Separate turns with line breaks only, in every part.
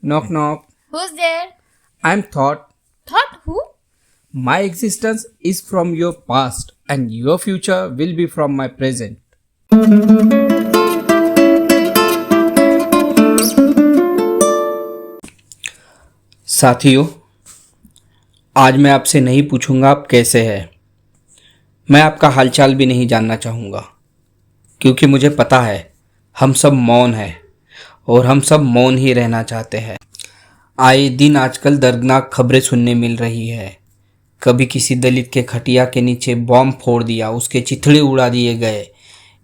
Knock knock.
Who's there?
I'm Thought.
Thought who?
My existence is from your past and your future will be from my present. साथियों, आज मैं आपसे नहीं पूछूंगा आप कैसे हैं। मैं आपका हालचाल भी नहीं जानना चाहूँगा, क्योंकि मुझे पता है हम सब मौन हैं और हम सब मौन ही रहना चाहते हैं। आए दिन आजकल दर्दनाक खबरें सुनने मिल रही है। कभी किसी दलित के खटिया के नीचे बॉम्ब फोड़ दिया, उसके चिथड़े उड़ा दिए गए।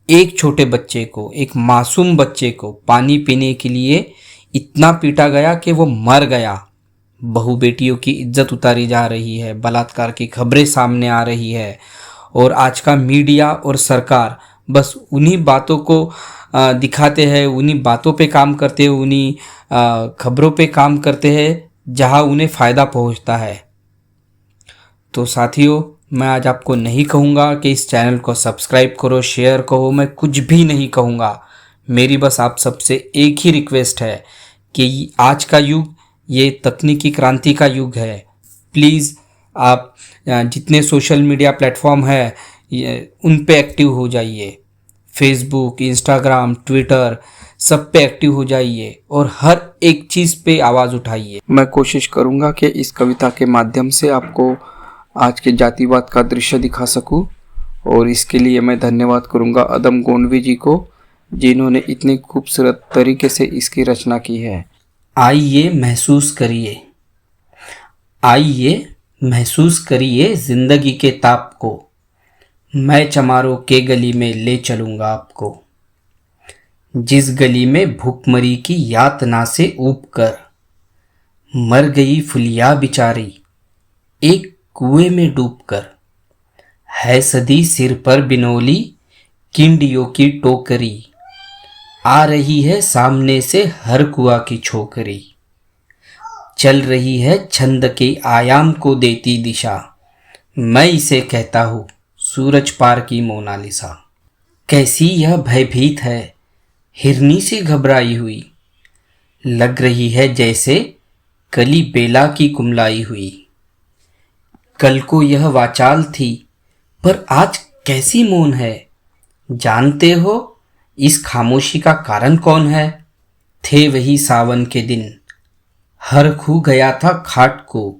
एक छोटे बच्चे को, एक मासूम बच्चे को पानी पीने के लिए इतना पीटा गया कि वो मर गया। बहू बेटियों की इज्जत उतारी जा रही है, बलात्कार की खबरें सामने आ रही है और आज का मीडिया और सरकार बस उन्हीं बातों को दिखाते हैं, उन्हीं बातों पे काम करते हैं, उन्हीं खबरों पे काम करते हैं जहां उन्हें फ़ायदा पहुंचता है। तो साथियों, मैं आज आपको नहीं कहूँगा कि इस चैनल को सब्सक्राइब करो, शेयर करो, मैं कुछ भी नहीं कहूँगा। मेरी बस आप सबसे एक ही रिक्वेस्ट है कि आज का युग ये तकनीकी क्रांति का युग है। प्लीज़ आप जितने सोशल मीडिया प्लेटफॉर्म है उन पे एक्टिव हो जाइए। फेसबुक, इंस्टाग्राम, ट्विटर, सब पे एक्टिव हो जाइए और हर एक चीज़ पे आवाज़ उठाइए। मैं कोशिश करूँगा कि इस कविता के माध्यम से आपको आज के जातिवाद का दृश्य दिखा सकूँ, और इसके लिए मैं धन्यवाद करूँगा अदम गोंडवी जी को, जिन्होंने इतनी खूबसूरत तरीके से इसकी रचना की है। आइए महसूस करिए, आइए महसूस करिए ज़िंदगी के ताप को, मैं चमारों के गली में ले चलूँगा आपको। जिस गली में भूखमरी की यातना से ऊब कर मर गई फुलिया बिचारी एक कुएं में डूबकर, है सदी सिर पर बिनोली किंडियों की टोकरी, आ रही है सामने से हर कुआ की छोकरी, चल रही है छंद के आयाम को देती दिशा, मैं इसे कहता हूँ सूरज पार की मोनालिसा। कैसी यह भयभीत है, हिरनी सी घबराई हुई, लग रही है जैसे कली बेला की कुमलाई हुई। कल को यह वाचाल थी, पर आज कैसी मौन है, जानते हो इस खामोशी का कारण कौन है? थे वही सावन के दिन, हर खू गया था खाट को,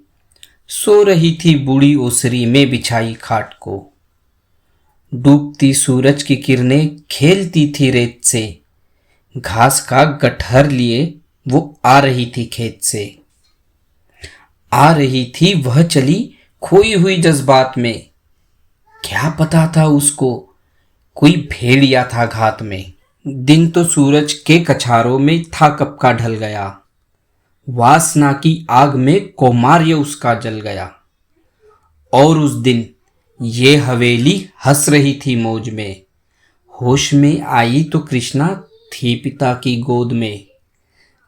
सो रही थी बूढ़ी ओसरी में बिछाई खाट को। डूबती सूरज की किरणें खेलती थी रेत से, घास का गठर लिए वो आ रही थी खेत से। आ रही थी वह चली खोई हुई जज्बात में, क्या पता था उसको कोई भेड़िया था घात में। दिन तो सूरज के कछारों में था कब का ढल गया, वासना की आग में कौमार्य उसका जल गया। और उस दिन ये हवेली हंस रही थी मौज में, होश में आई तो कृष्णा थी पिता की गोद में।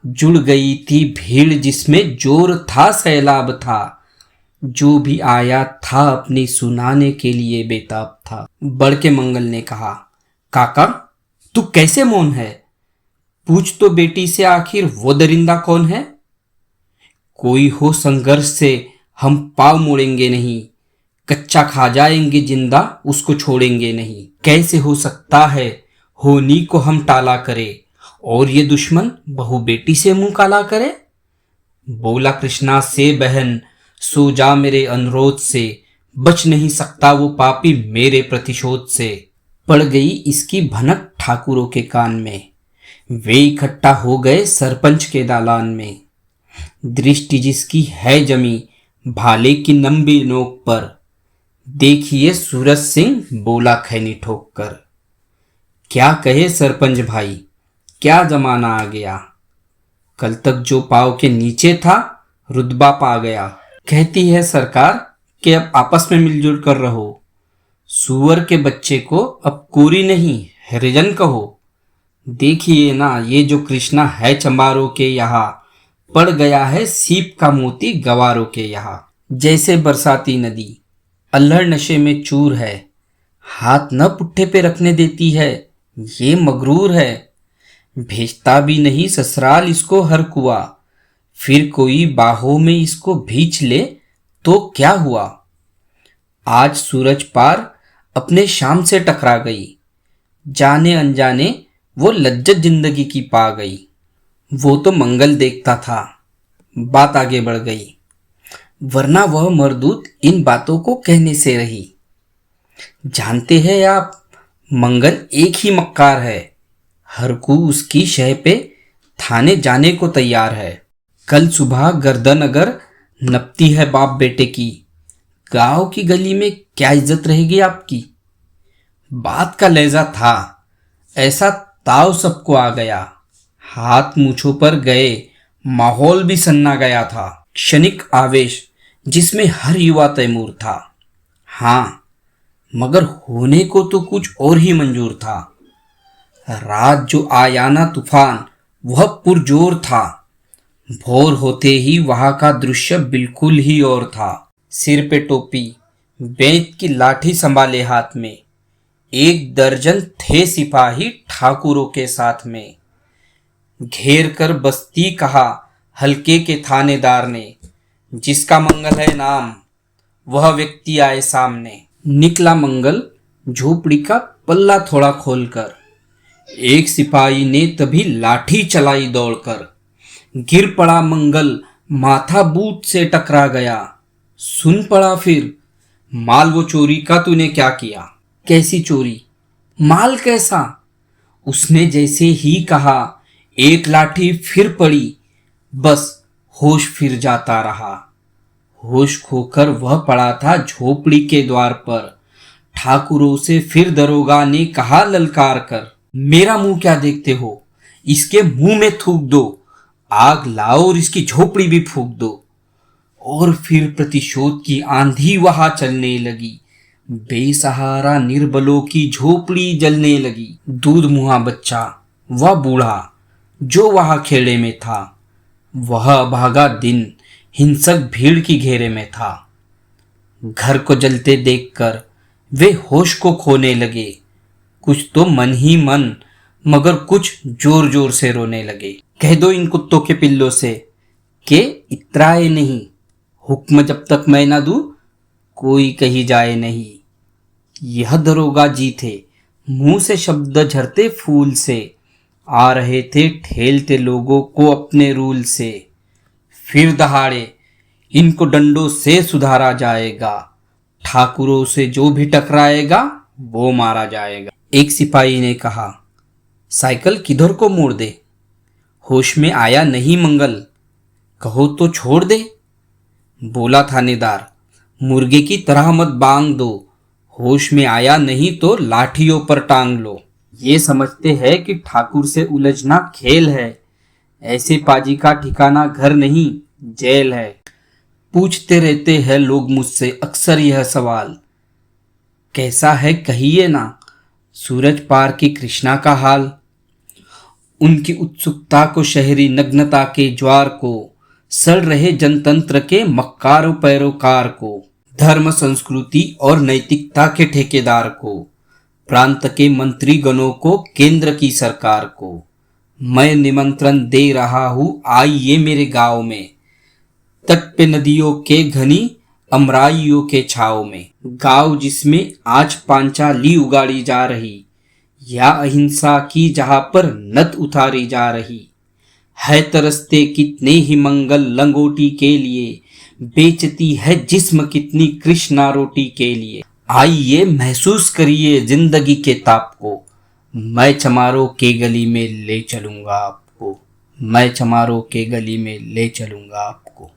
जुड़ गई थी भीड़ जिसमें जोर था, सैलाब था, जो भी आया था अपनी सुनाने के लिए बेताब था। बड़के मंगल ने कहा, काका तू कैसे मौन है, पूछ तो बेटी से आखिर वो दरिंदा कौन है। कोई हो संघर्ष से हम पाँव मोड़ेंगे नहीं, कच्चा खा जाएंगे जिंदा उसको छोड़ेंगे नहीं। कैसे हो सकता है होनी को हम टाला करे, और ये दुश्मन बहू बेटी से मुंह काला करे। बोला कृष्णा से बहन सो जा मेरे अनुरोध से, बच नहीं सकता वो पापी मेरे प्रतिशोध से। पड़ गई इसकी भनक ठाकुरों के कान में, वे इकट्ठा हो गए सरपंच के दालान में। दृष्टि जिसकी है जमी भाले की लंबी नोक पर, देखिए सूरज सिंह बोला खैनी ठोक कर। क्या कहे सरपंच भाई, क्या जमाना आ गया, कल तक जो पाँव के नीचे था रुतबा पा गया। कहती है सरकार कि अब आपस में मिलजुल कर रहो, सुअर के बच्चे को अब कोरी नहीं हरिजन कहो। देखिए ना ये जो कृष्णा है चंबारों के यहाँ, पड़ गया है सीप का मोती गवारों के यहाँ। जैसे बरसाती नदी अल्हड़ नशे में चूर है, हाथ न पुट्ठे पे रखने देती है, ये मगरूर है। भेजता भी नहीं ससुराल इसको हर कुआ, फिर कोई बाहों में इसको भींच ले तो क्या हुआ। आज सूरज पार अपने शाम से टकरा गई, जाने अनजाने वो लज्जत जिंदगी की पा गई। वो तो मंगल देखता था, बात आगे बढ़ गई, वरना वह मरदूत इन बातों को कहने से रही। जानते हैं आप, मंगल एक ही मक्कार है, हर को उसकी शह पे थाने जाने को तैयार है। कल सुबह गर्दन अगर नपती है बाप बेटे की, गांव की गली में क्या इज्जत रहेगी आपकी। बात का लहजा था, ऐसा ताव सबको आ गया, हाथ मूछों पर गए, माहौल भी सन्ना गया था। क्षणिक आवेश जिसमें हर युवा तैमूर था। हाँ, मगर होने को तो कुछ और ही मंजूर था। रात जो आयाना तूफान वह पुरजोर था। भोर होते ही वहां का दृश्य बिल्कुल ही और था। सिर पे टोपी, बेंत की लाठी संभाले हाथ में, 1 दर्जन थे सिपाही ठाकुरों के साथ में। घेर कर बस्ती कहा हल्के के थानेदार ने, जिसका मंगल है नाम वह व्यक्ति आए सामने। निकला मंगल झोपड़ी का पल्ला थोड़ा खोलकर, एक सिपाही ने तभी लाठी चलाई दौड़कर। गिर पड़ा मंगल, माथा बूट से टकरा गया। सुन पड़ा फिर, माल वो चोरी का तूने क्या किया। कैसी चोरी, माल कैसा। उसने जैसे ही कहा, एक लाठी फिर पड़ी, बस होश फिर जाता रहा। होश खोकर वह पड़ा था झोपड़ी के द्वार पर। ठाकुरों से फिर दरोगा ने कहा ललकार कर, मेरा मुंह क्या देखते हो, इसके मुंह में थूक दो, आग लाओ और इसकी झोपड़ी भी फूंक दो। और फिर प्रतिशोध की आंधी वहां चलने लगी। बेसहारा निर्बलों की झोपड़ी जलने लगी। दूध मुहा बच्चा, वह बूढ़ा जो वहां खेड़े में था, वह अभागा दिन हिंसक भीड़ की घेरे में था। घर को जलते देखकर वे होश को खोने लगे। कुछ तो मन ही मन, मगर कुछ जोर जोर से रोने लगे। कह दो इन कुत्तों के पिल्लों से कि इतराए नहीं, हुक्म जब तक मैं ना दूं कोई कहीं जाए नहीं। यह दरोगा जी थे, मुंह से शब्द झरते फूल से, आ रहे थे ठेलते लोगों को अपने रूल से। फिर दहाड़े इनको डंडों से सुधारा जाएगा, ठाकुरों से जो भी टकराएगा वो मारा जाएगा। एक सिपाही ने कहा, साइकिल किधर को मोड़ दे, होश में आया नहीं मंगल, कहो तो छोड़ दे। बोला थानेदार, मुर्गे की तरह मत बांग दो, होश में आया नहीं तो लाठियों पर टांग लो। ये समझते हैं कि ठाकुर से उलझना खेल है, ऐसे पाजी का ठिकाना घर नहीं जेल है। पूछते रहते हैं लोग मुझसे अक्सर यह सवाल, कैसा है कहिए ना सूरज पार की कृष्णा का हाल। उनकी उत्सुकता को शहरी नग्नता के ज्वार को, सड़ रहे जनतंत्र के मक्कारों पैरोकार को, धर्म संस्कृति और नैतिकता के ठेकेदार को, प्रांत के मंत्री गणों को, केंद्र की सरकार को मैं निमंत्रण दे रहा हूं, आइए मेरे गांव में, तट पे नदियों के घनी अमराइयों के छाव में। गांव जिसमें आज पांचाली उगाड़ी जा रही, या अहिंसा की जहां पर नत उतारी जा रही है। तरसते कितने ही मंगल लंगोटी के लिए, बेचती है जिस्म कितनी कृष्णा रोटी के लिए। आइए महसूस करिए जिंदगी के ताप को, मैं चमारों के गली में ले चलूंगा आपको, मैं चमारों के गली में ले चलूंगा आपको।